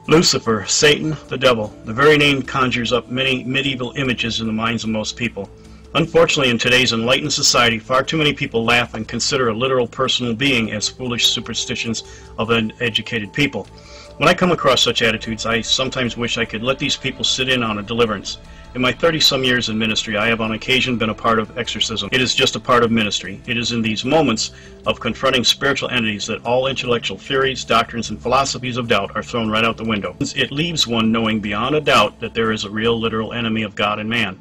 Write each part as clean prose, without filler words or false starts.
Lucifer, Satan, the devil. The very name conjures up many medieval images in the minds of most people. Unfortunately, in today's enlightened society, far too many people laugh and consider a literal personal being as foolish superstitions of uneducated people. When I come across such attitudes, I sometimes wish I could let these people sit in on a deliverance. In my 30-some years in ministry, I have on occasion been a part of exorcism. It is just a part of ministry. It is in these moments of confronting spiritual entities that all intellectual theories, doctrines, and philosophies of doubt are thrown right out the window. It leaves one knowing beyond a doubt that there is a real, literal enemy of God and man.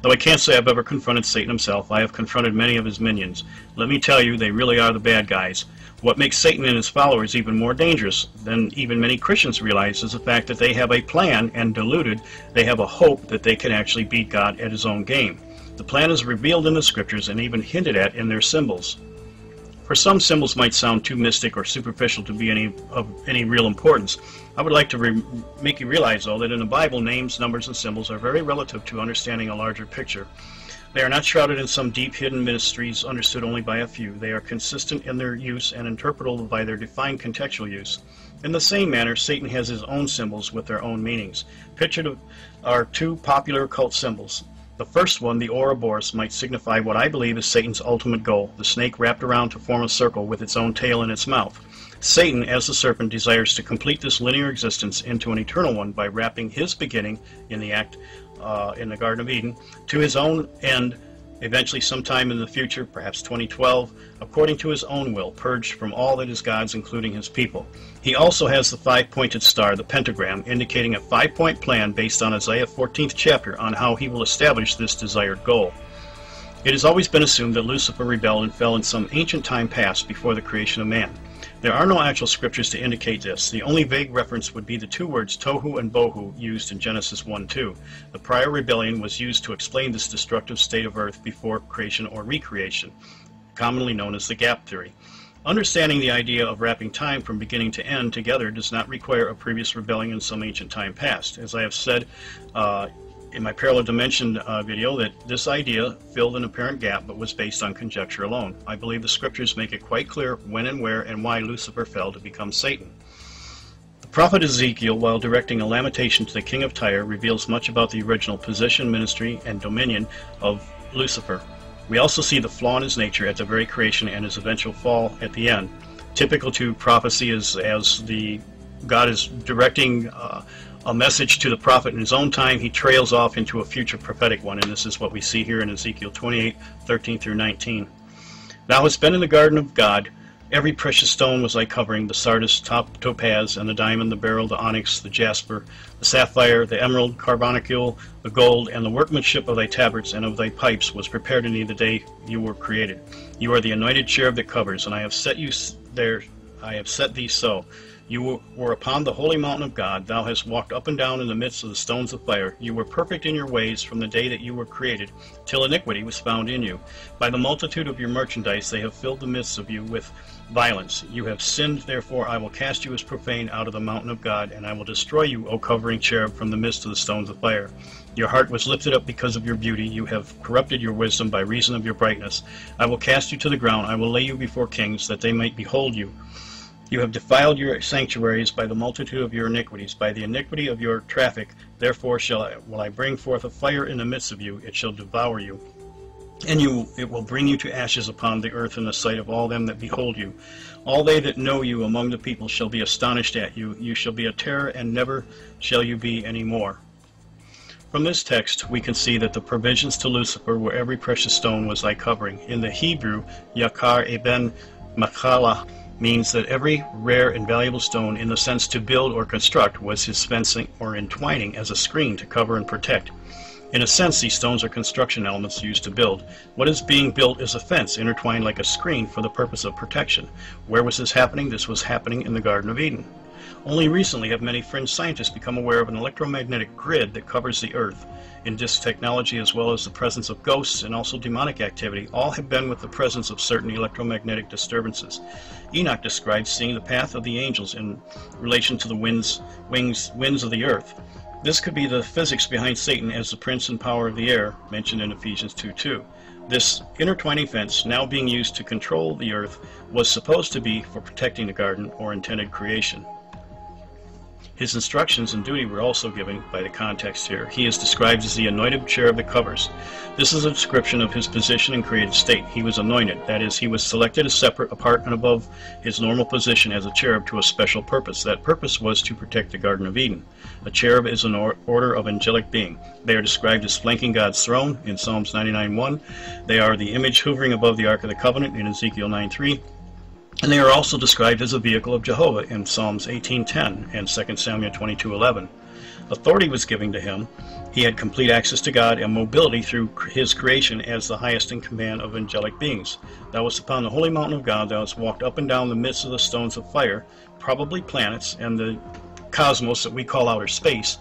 Though I can't say I've ever confronted Satan himself, I have confronted many of his minions. Let me tell you, they really are the bad guys. What makes Satan and his followers even more dangerous than even many Christians realize is the fact that they have a plan, and deluded, they have a hope that they can actually beat God at his own game. The plan is revealed in the scriptures and even hinted at in their symbols. For some, symbols might sound too mystic or superficial to be of any real importance. I would like to make you realize, though, that in the Bible, names, numbers, and symbols are very relative to understanding a larger picture. They are not shrouded in some deep hidden mysteries understood only by a few. They are consistent in their use and interpretable by their defined contextual use. In the same manner, Satan has his own symbols with their own meanings. Pictured are two popular occult symbols. The first one, the Ouroboros, might signify what I believe is Satan's ultimate goal, the snake wrapped around to form a circle with its own tail in its mouth. Satan, as the serpent, desires to complete this linear existence into an eternal one by wrapping his beginning in the act in the Garden of Eden to his own end, eventually sometime in the future, perhaps 2012, according to his own will, purged from all that is God's, including his people. He also has the five-pointed star, the pentagram, indicating a five-point plan based on Isaiah 14th chapter on how he will establish this desired goal. It has always been assumed that Lucifer rebelled and fell in some ancient time past before the creation of man. There are no actual scriptures to indicate this. The only vague reference would be the two words tohu and bohu used in Genesis 1:2. The prior rebellion was used to explain this destructive state of earth before creation or recreation, commonly known as the gap theory. Understanding the idea of wrapping time from beginning to end together does not require a previous rebellion in some ancient time past. As I have said in my parallel dimension video, that this idea filled an apparent gap but was based on conjecture alone. I believe the scriptures make it quite clear when and where and why Lucifer fell to become Satan. The prophet Ezekiel, while directing a lamentation to the king of Tyre, reveals much about the original position, ministry, and dominion of Lucifer. We also see the flaw in his nature at the very creation and his eventual fall at the end. Typical to prophecy is as God is directing a message to the prophet in his own time, he trails off into a future prophetic one, and this is what we see here in Ezekiel 28:13 through 19. Thou hast been in the garden of God. Every precious stone was thy covering, the sardius, topaz, and the diamond, the beryl, the onyx, the jasper, the sapphire, the emerald, carbuncle, the gold, and the workmanship of thy tabrets and of thy pipes was prepared in thee the day you were created. You are the anointed cherub that covers, and I have set you there. I have set thee so. You were upon the holy mountain of God. Thou hast walked up and down in the midst of the stones of fire. You were perfect in your ways from the day that you were created, till iniquity was found in you. By the multitude of your merchandise they have filled the midst of you with violence. You have sinned, therefore I will cast you as profane out of the mountain of God, and I will destroy you, O covering cherub, from the midst of the stones of fire. Your heart was lifted up because of your beauty. You have corrupted your wisdom by reason of your brightness. I will cast you to the ground. I will lay you before kings, that they might behold you. You have defiled your sanctuaries by the multitude of your iniquities, by the iniquity of your traffic. Therefore will I bring forth a fire in the midst of you. It shall devour you, and it will bring you to ashes upon the earth in the sight of all them that behold you. All they that know you among the people shall be astonished at you. You shall be a terror, and never shall you be any more. From this text, we can see that the provisions to Lucifer were every precious stone was thy covering. In the Hebrew, yakar eben makala means that every rare and valuable stone, in the sense to build or construct, was his fencing or entwining as a screen to cover and protect. In a sense, these stones are construction elements used to build. What is being built is a fence, intertwined like a screen for the purpose of protection. Where was this happening? This was happening in the Garden of Eden. Only recently have many fringe scientists become aware of an electromagnetic grid that covers the earth. In this technology, as well as the presence of ghosts and also demonic activity, all have been with the presence of certain electromagnetic disturbances. Enoch describes seeing the path of the angels in relation to the winds of the earth. This could be the physics behind Satan as the prince and power of the air, mentioned in Ephesians 2:2. This intertwining fence, now being used to control the earth, was supposed to be for protecting the garden or intended creation. His instructions and duty were also given by the context here. He is described as the anointed cherub that covers. This is a description of his position and created state. He was anointed, that is, he was selected as separate, apart, and above his normal position as a cherub to a special purpose. That purpose was to protect the Garden of Eden. A cherub is an order of angelic being. They are described as flanking God's throne in Psalms 99:1. They are the image hovering above the Ark of the Covenant in Ezekiel 9:3. And they are also described as a vehicle of Jehovah in Psalms 18:10 and 2 Samuel 22:11. Authority was given to him. He had complete access to God and mobility through his creation as the highest in command of angelic beings. Thou wast upon the holy mountain of God. Thou wast walked up and down the midst of the stones of fire, probably planets, and the cosmos that we call outer space.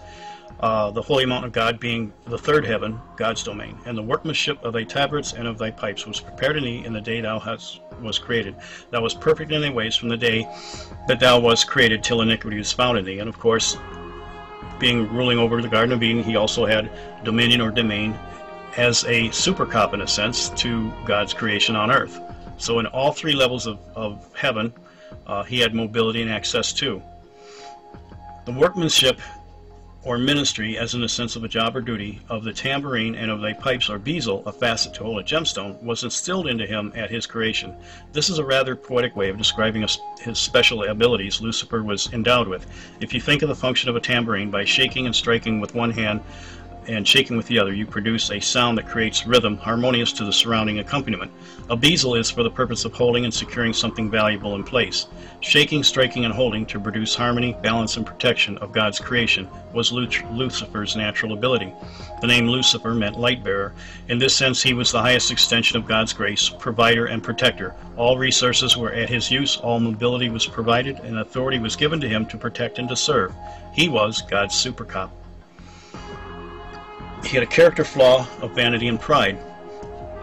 The holy mountain of God being the third heaven, God's domain. And the workmanship of thy tabrets and of thy pipes was prepared in thee in the day thou was created. Thou wast perfect in thy ways from the day that thou wast created till iniquity was found in thee. And of course, being ruling over the Garden of Eden, he also had dominion or domain as a super cop in a sense to God's creation on earth. So in all three levels of heaven, he had mobility and access to. The workmanship or ministry, as in the sense of a job or duty, of the tambourine and of thy pipes or bezel, a facet to hold a gemstone, was instilled into him at his creation. This is a rather poetic way of describing his special abilities Lucifer was endowed with. If you think of the function of a tambourine, by shaking and striking with one hand and shaking with the other, you produce a sound that creates rhythm harmonious to the surrounding accompaniment. A bezel is for the purpose of holding and securing something valuable in place. Shaking, striking, and holding to produce harmony, balance, and protection of God's creation was Lucifer's natural ability. The name Lucifer meant light bearer. In this sense, he was the highest extension of God's grace, provider and protector. All resources were at his use, all mobility was provided, and authority was given to him to protect and to serve. He was God's super cop. He had a character flaw of vanity and pride.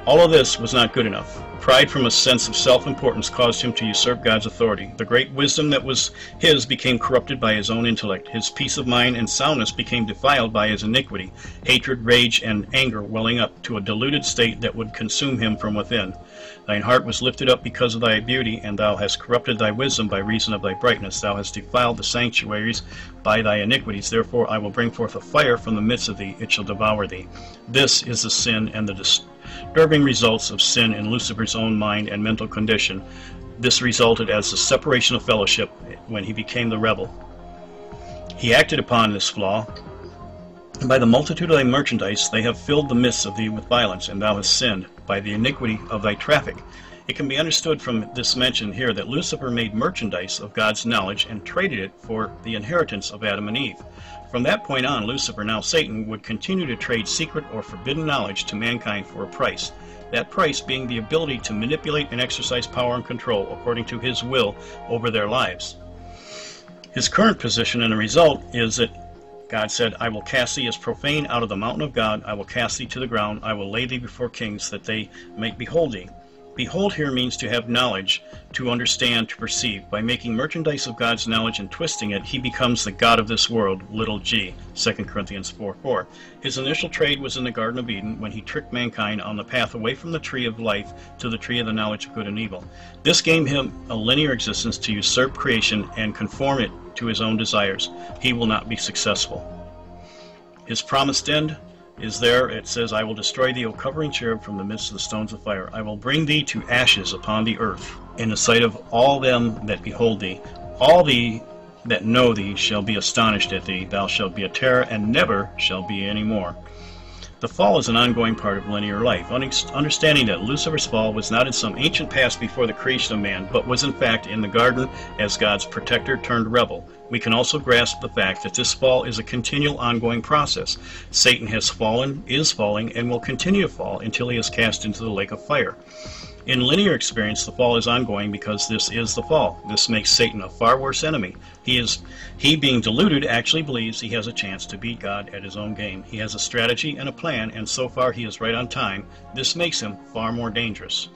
All of this was not good enough. Pride from a sense of self-importance caused him to usurp God's authority. The great wisdom that was his became corrupted by his own intellect. His peace of mind and soundness became defiled by his iniquity, hatred, rage, and anger welling up to a diluted state that would consume him from within. Thine heart was lifted up because of thy beauty, and thou hast corrupted thy wisdom by reason of thy brightness. Thou hast defiled the sanctuaries by thy iniquities. Therefore I will bring forth a fire from the midst of thee, it shall devour thee. This is the sin and the disturbing results of sin in Lucifer's own mind and mental condition. This resulted as the separation of fellowship when he became the rebel. He acted upon this flaw. And by the multitude of thy merchandise they have filled the midst of thee with violence, and thou hast sinned by the iniquity of thy traffic. It can be understood from this mention here that Lucifer made merchandise of God's knowledge and traded it for the inheritance of Adam and Eve. From that point on, Lucifer, now Satan, would continue to trade secret or forbidden knowledge to mankind for a price. That price being the ability to manipulate and exercise power and control according to his will over their lives. His current position and the result is that God said, I will cast thee as profane out of the mountain of God. I will cast thee to the ground. I will lay thee before kings, that they may behold thee. Behold here means to have knowledge, to understand, to perceive. By making merchandise of God's knowledge and twisting it, he becomes the God of this world, little g, 2 Corinthians 4:4. His initial trade was in the Garden of Eden, when he tricked mankind on the path away from the tree of life to the tree of the knowledge of good and evil. This gave him a linear existence to usurp creation and conform it to his own desires. He will not be successful. His promised end is there. It says, I will destroy thee, O covering cherub, from the midst of the stones of fire. I will bring thee to ashes upon the earth, in the sight of all them that behold thee. All thee that know thee shall be astonished at thee. Thou shalt be a terror, and never shall be any more. The fall is an ongoing part of linear life. Understanding that Lucifer's fall was not in some ancient past before the creation of man, but was in fact in the garden as God's protector turned rebel. We can also grasp the fact that this fall is a continual ongoing process. Satan has fallen, is falling, and will continue to fall until he is cast into the lake of fire. In linear experience, the fall is ongoing because this is the fall. This makes Satan a far worse enemy. He being deluded actually believes he has a chance to beat God at his own game. He has a strategy and a plan, and so far he is right on time. This makes him far more dangerous.